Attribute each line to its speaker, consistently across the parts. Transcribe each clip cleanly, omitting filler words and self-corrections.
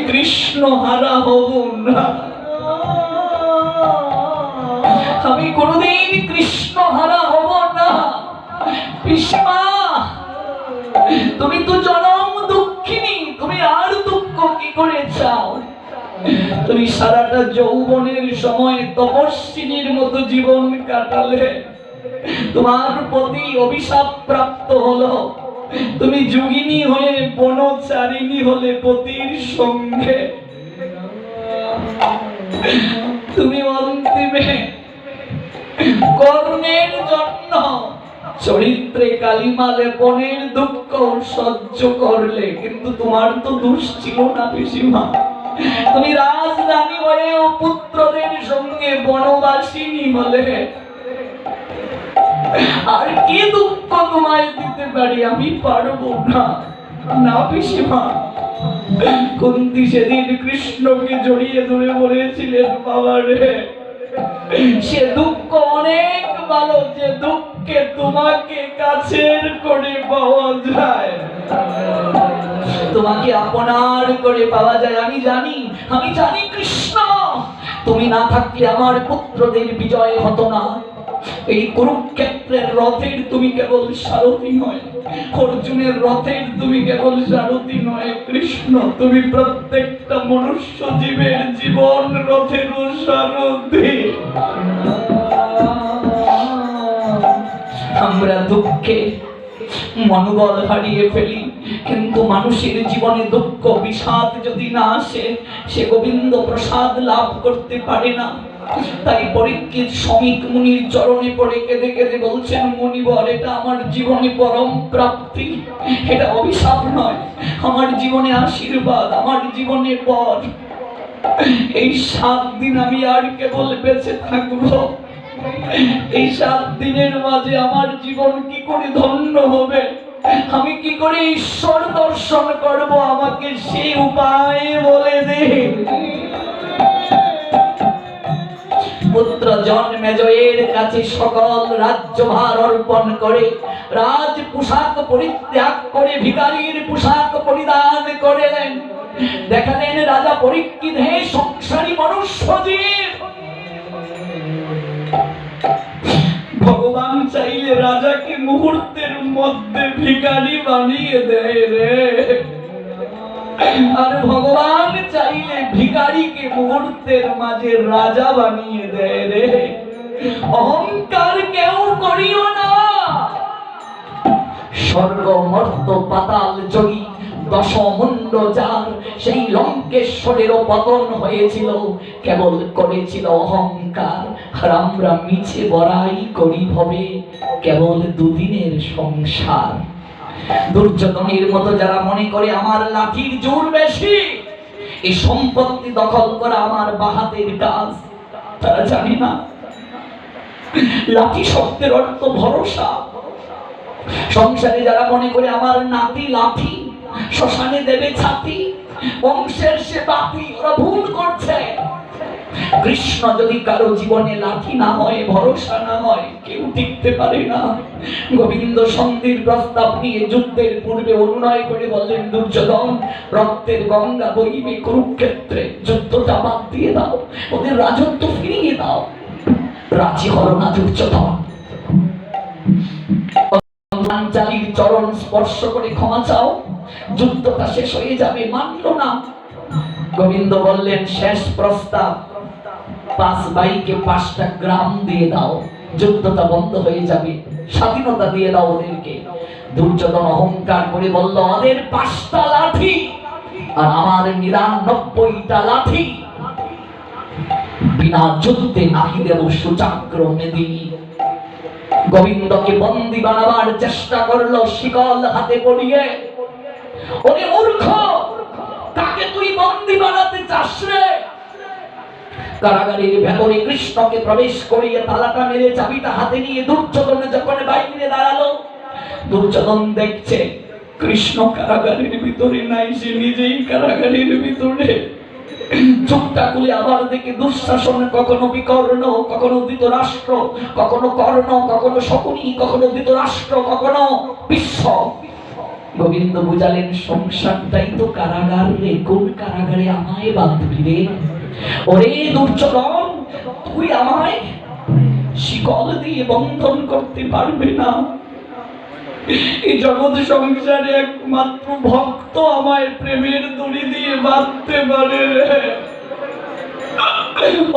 Speaker 1: কৃষ্ণ হারা হব না, আমি কোনোদিন কৃষ্ণ হারা হব না। পিসমা, তুমি তো জনম দুঃখিনী, তুমি আর দুঃখ কি করে চাও? তুমি সারাটা যৌবনের সময় তপস্বিনীর মতো জীবন কাটালে, তোমার প্রতি অভিশাপ প্রাপ্ত হলো। তুমি যোগিনী হয়ে বনচারিণী হলে পতির সঙ্গে। তুমি অন্তিমে কর্মের জন্য চরিত্রে কালিমা লেপনের দুঃখ সহ্য করলে, কিন্তু তোমার তো দোষ ছিল না পিসিমা। তুমি রাজরানী হয়েও পুত্রদের সঙ্গে বনবাসিনী হলে। আর কি দুঃখ তোমায় দিতে পারি? আমি পারবো না, না পিসিমা। কুন্তী সেদিন কৃষ্ণকে জড়িয়ে ধরে বলেছিলেন, বাবা রে, সে দুঃখ অনেক ভালো যে দুঃখে তোমাকে কাছের করে পাওয়া যায়, তোমাকে আপনার করে পাওয়া যায়। আমি জানি কৃষ্ণ, তুমি না থাকলে আমার পুত্রদের বিজয় হতো না। এই কুরুক্ষেত্রের রথের তুমি কেবল সারথি নয়, অর্জুনের রথের তুমি কেবল সারথি নয়। কৃষ্ণ, তুমি প্রত্যেকটা মনুষ্য জীবের জীবন রথের সারথি। আমরা দুঃখে মনোবল হারিয়ে ফেলি, কিন্তু মানুষের জীবনে দুঃখ বিষাদ যদি না আসে, সে গোবিন্দ প্রসাদ লাভ করতে পারে না। তাই পরীক্ষিত শ্রমিক মুনির চরণে পড়ে কেঁদে কেঁদে বলছেন, মুনিবর, এটা আমার জীবনে পরম প্রাপ্তি, এটা অভিশাপ নয়, আমার জীবনে আশীর্বাদ, আমার জীবনে পর। এই 7 দিন আমি আর কেবল বেঁচে থাকবো। এই 7 দিনের মাঝে আমার জীবন কি করে ধন্য হবে, আমি কি করে ঈশ্বর দর্শন করব, আমাকে সেই উপায় বলে দে। পুত্র জন্মেজয়ের কাছে সকল রাজ্যভার অর্পণ করে রাজ পোশাক পরিত্যাগ করে ভিখারীর পোশাক পরিধান করলেন। দেখালেন রাজা পরীক্ষিত, হে সংসারী মনুষ্য জীব, ভগবান চাইলে রাজাকে মুহূর্তের মধ্যে ভিখারি বানিয়ে দেয় রে, আর ভগবান চাইলে ভিখারিকে মুহূর্তের মাঝে রাজা বানিয়ে দেয় রে। অহংকার কেউ করিও না। স্বর্গ মর্ত পাতাল যোগী দশমুণ্ড যার, সেই লঙ্কেশ্বরেরও পতন হয়েছিল, কেবল করেছিল অহংকার। আর আমরা মিছে বড়াই করি ভবে কেবল দুদিনের সংসার। দুর্যোধনের মতো যারা মনে করে আমার লাঠির জোর বেশি, এই সম্পত্তি দখল করা আমার বাহাতের কাজ, তারা জানে না লাঠি শব্দের অর্থ ভরসা। সংসারে যারা মনে করে আমার নাতি লাঠি, শ্মশানে দেবে ছাতি, বংশের সে বাতি, ওরা ভুল করছে। কৃষ্ণ যদি কারো জীবনে লাঠি না হয়, ভরসা না হয়, কেউ টিকতে পারে না। গোবিন্দ সন্ধির প্রস্তাব নিয়ে যুদ্ধের পূর্বে অনুনয় করে বললেন, দুর্যোধন, রক্তের গঙ্গা বইবে কুরুক্ষেত্রে, যুদ্ধটা বাদ দিয়ে দাও, ওদের রাজত্ব ফিরিয়ে দাও। রাজি হলো না দুর্যোধন। পাঞ্চালীর চরণ স্পর্শ করে ক্ষমা চাও, যুদ্ধটা শেষ হয়ে যাবে। মানল না। গোবিন্দ বললেন, শেষ প্রস্তাব, 5 ভাইকে 5টা গ্রাম দিয়ে দাও, যুদ্ধটা বন্ধ হয়ে যাবে, স্বাধীনতা দিয়ে দাও ওদেরকে। দুর্যোধন অহংকার করে বলল, ওদের 5টা লাঠি আর আমার 99টা লাঠি, বিনা যুদ্ধে নাহি দেব সুচাগ্র মেদিনী। গোবিন্দকে বন্দী বানাবার চেষ্টা করলো, শিকল হাতে পড়িয়ে। ওরে মূর্খ, কাকে তুই বন্দী বানাতে চাস রে? কারাগারের ভেতরে কৃষ্ণকে প্রবেশ করিয়ে তালাটা মেরে চাবিটা হাতে নিয়ে দুর্যোধন যখন বাইরে দাঁড়ালো, দুর্যোধন দেখছে কৃষ্ণ কারাগারের ভিতরে নাই, সে নিজেই কারাগারের ভিতরে। চোখটা খুলে আবার দেখে দুঃশাসন, কখনো বিকর্ণ, কখনো ধৃতরাষ্ট্র, কখনো কর্ণ, কখনো শকুনি, কখনো ধৃতরাষ্ট্র, কখনো বিশ্ব। গোবিন্দ বুঝালেন সংসারটাই তো কারাগার রে, কোন কারাগারে আমায় বাঁধবি রে? ওরে দুর্যোধন, তুই আমায় শিকল দিয়ে বন্ধন করতে পারবে না। এই জগৎ সংসারে একমাত্র ভক্ত আমায় প্রেমের দড়ি দিয়ে বাঁধতে পারে রে।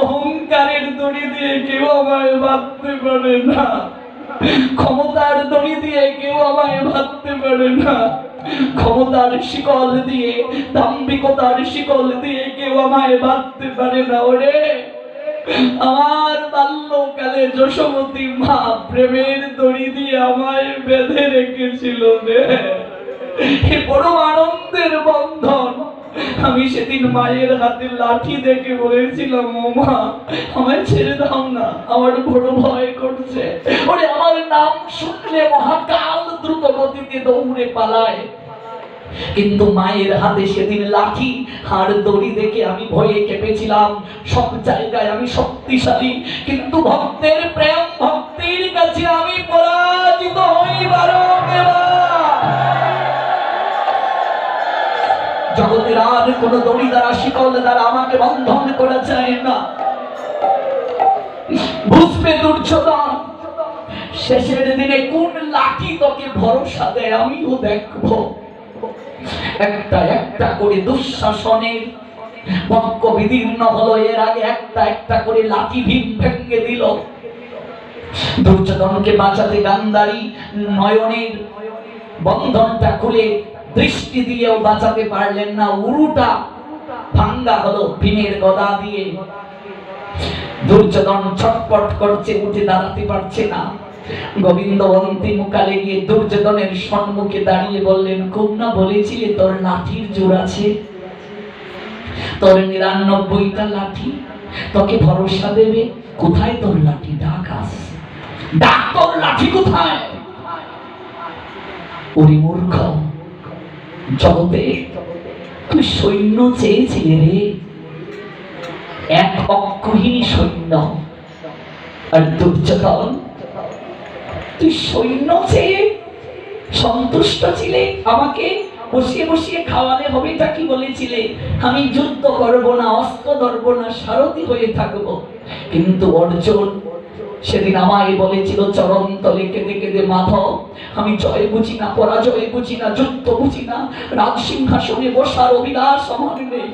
Speaker 1: অহংকারের দড়ি দিয়ে কেউ আমায় বাঁধতে পারে না, ক্ষমতার দড়ি দিয়ে কেউ আমায় বাঁধতে পারে না, ক্ষমতার শিকল দিয়ে, দাম্ভিকতার শিকল দিয়ে কেউ আমায় বাঁধতে পারে না। ওরে আমার বাল্যকালে যশোমতী মা প্রেমের দড়ি দিয়ে আমায় বেঁধে রেখেছিল রে, বড় আনন্দের বন্ধন। আমি সেদিন মায়ের হাতে লাঠি দেখে বলেছিলাম, ও মা আমায় ছেড়ে দাও না, আমার বড় ভয় করছে। ওরে আমার নাম শুনলে মহাকাল দ্রুত গতিতে দৌড়ে পালায়, কিন্তু মায়ের হাতে সেদিন লাঠি আর দড়ি দেখে আমি ভয়ে কেঁপেছিলাম। সব জায়গায় আমি শক্তিশালী, কিন্তু ভক্তের প্রেম ভক্তির কাছে আমি পরাজিত হইবার। জগতের আর কোন দড়ি দ্বারা, শিকল দ্বারা আমাকে বন্ধন করা যায় না। বুঝবে দুর্যোধন, শেষের দিনে কোন লাঠি তোকে ভরসা দেয় আমিও দেখবো। একটা একটা করে দুঃশাসনের বক্ষ বিদীর্ণ হলো, এর আগে একটা একটা করে লাঠি ভীম ভেঙে দিল। দুর্যোধনকে বাঁচাতে গান্ধারী নয়নের বন্ধনটা খুলে দৃষ্টি দিয়েও বাঁচাতে পারলেন না, উরুটা ভাঙ্গা হলো ভীমের গদা দিয়ে। দুর্যোধন ছটপট করছে, উঠে দাঁড়াতে পারছে না। গোবিন্দ অন্তিম কালে গিয়ে দুর্যোধনের সম্মুখে দাঁড়িয়ে বললেন, খুব না বলেছিলে তোর লাঠির জোর আছে, তোর ৯৯টা লাঠি তোকে ভরসা দেবে, কোথায় তোর লাঠি? ডাক আসছে, ডাক তোর লাঠি কোথায়? ওরে মূর্খ, জগতে তুই সৈন্য চেয়েছিলে রে, এক অক্ষহীন সৈন্য। আর দুর্যোধন, তুই সৈন্য চেয়ে সন্তুষ্ট ছিলে, আমাকে বসিয়ে বসিয়ে খাওয়ালে হবে, তা কি বলেছিলে? আমি যুদ্ধ করব না, অস্ত্র ধরব না, সারথি হয়ে থাকব। কিন্তু অর্জুন সেদিন আমায় বলেছিল চরণ তলে কেঁদে কেঁদে, মাধব আমি জয় বুঝি না, পরাজয় বুঝি না, যুদ্ধ বুঝি না, রাজ সিংহাসনে বসার অভিলাষ আমার নেই।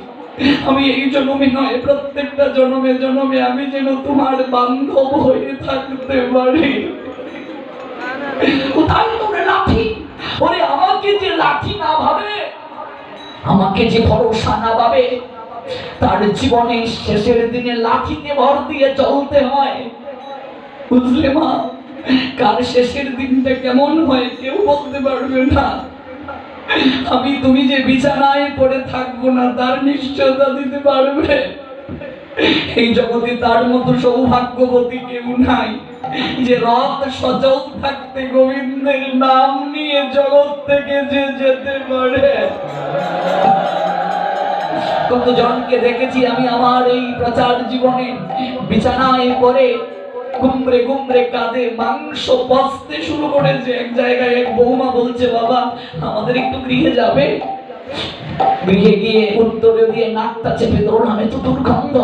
Speaker 1: আমি এই জন্মে নয়, প্রত্যেকটা জন্মে জন্মে আমি যেন তোমার বান্ধব হয়ে থাকতে পারি। কোথায় তোর লাঠি? ওরে আমাকে যে লাঠি না ভাবে, আমাকে যে ভরসা না ভাবে, তার জীবনে শেষের দিনে লাঠিতে ভর দিয়ে চলতে হয়। বুঝলে মা, কার শেষের দিনটা কেমন হয় কেউ বলতে পারবে না। আমি তুমি যে বিছানায় পড়ে থাকবো না তার নিশ্চয়তা দিতে পারবে। এই জগতে তার মতো সৌভাগ্যবতী কেউ নাই যে রথ সচল থাকতে গোবিন্দের নাম নিয়ে জগৎ থেকে যে যেতে পারে। কতজনকে দেখেছি আমি আমার এই প্রচার জীবনে, বিছানায় পড়ে গুমরে গুমরে কাঁদে, মাংস পচতে শুরু করেছে। এক জায়গায় এক বৌমা বলছে, বাবা আমাদের একটু গৃহে যাবে? গৃহে গিয়ে উত্তরে দিয়ে নাকটা চেপে ধরুন, আমি তো দুর্গন্ধ।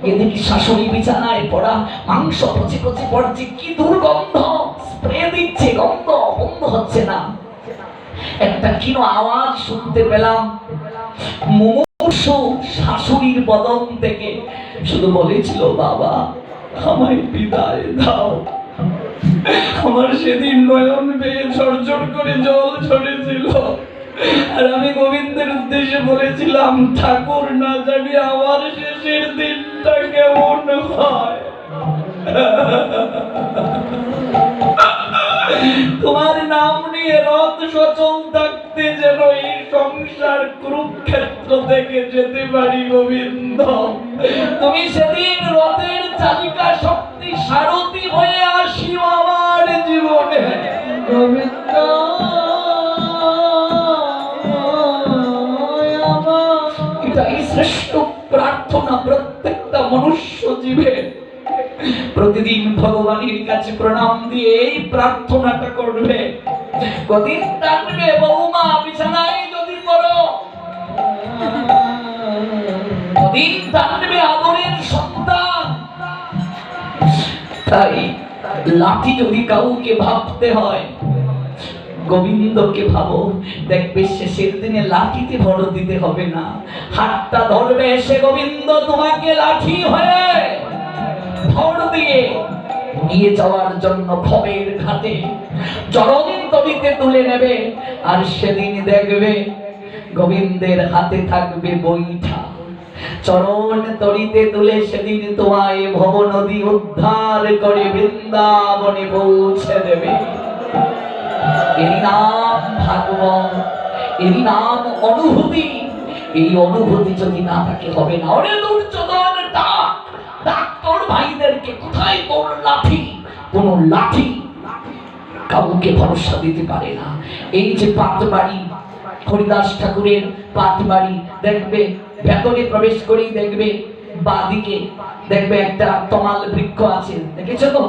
Speaker 1: এদিকে শাশুড়ি বিছানায় পড়া, মাংস পচে পচে পড়ছে, কি দুর্গন্ধ, স্প্রে দিচ্ছে, গন্ধ বন্ধ হচ্ছে না। একটা কিনো আওয়াজ শুনতে পেলাম, মুমূর্ষু শাশুড়ির বদন থেকে শুধু বলেছিল, বাবা আমায় বিদায় দাও। আমার সেদিন নয়ন বেয়ে ঝরঝর করে জল ঝরেছিল, আর আমি গোবিন্দের উদ্দেশ্যে বলেছিলাম, ঠাকুর না জানি আমার শেষের দিনটা কেমন হয়। তোমার নাম নিয়ে রথ সচল থাকতে যেন এই সংসার কুরুক্ষেত্র থেকে যেতে পারি গোবিন্দ। তুমি সেদিন রথের চালিকা শক্তি সারথি হয়ে আসিও আমার জীবনে গোবিন্দ। এটাই শ্রেষ্ঠ প্রার্থনা প্রত্যেকটা মনুষ্য জীবের। প্রতিদিন ভগবানের কাছে প্রণাম দিয়ে এই প্রার্থনাটা করবে। কদিন থাকবে বৌমা দিন টানবে আদরের সন্তান। তাই লাঠি যদি কাউকে ভাবতে হয়, গোবিন্দকে ভাবো, দেখবে শেষের দিনে লাঠিতে ভর দিতে হবে না, হাতটা ধরবে সে গোবিন্দ তোমাকে লাঠি হয়ে ভর দিয়ে নিয়ে যাওয়ার জন্য ভবের ঘাটে চরণ তলিতে তুলে নেবে। আর সেদিন দেখবে গোবিন্দের হাতে থাকবে বৈঠা, চরণ তলিতে তুলে সেদিন তোমায় ভব নদী উদ্ধার করে বৃন্দাবনে পৌঁছে দেবে। এরই নাম ভাগবত, এরই নাম অনুভূতি। এই অনুভূতি যদি না থাকে হবে না। ওরে দুর্যোধন, ডাক তোর ভাইদেরকে, কোথায় তোর লাঠি? কোন লাঠি কাউকে ভরসা দিতে পারে না। এই যে পাটবাড়ি, হরিদাস ঠাকুরের পাটবাড়ি, দেখবে ভেতরে প্রবেশ করেই দেখবে বাদিকে দেখবে একটা তমাল বৃক্ষ আছে, দেখেছো তো?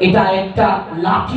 Speaker 1: এটা একটা লাঠি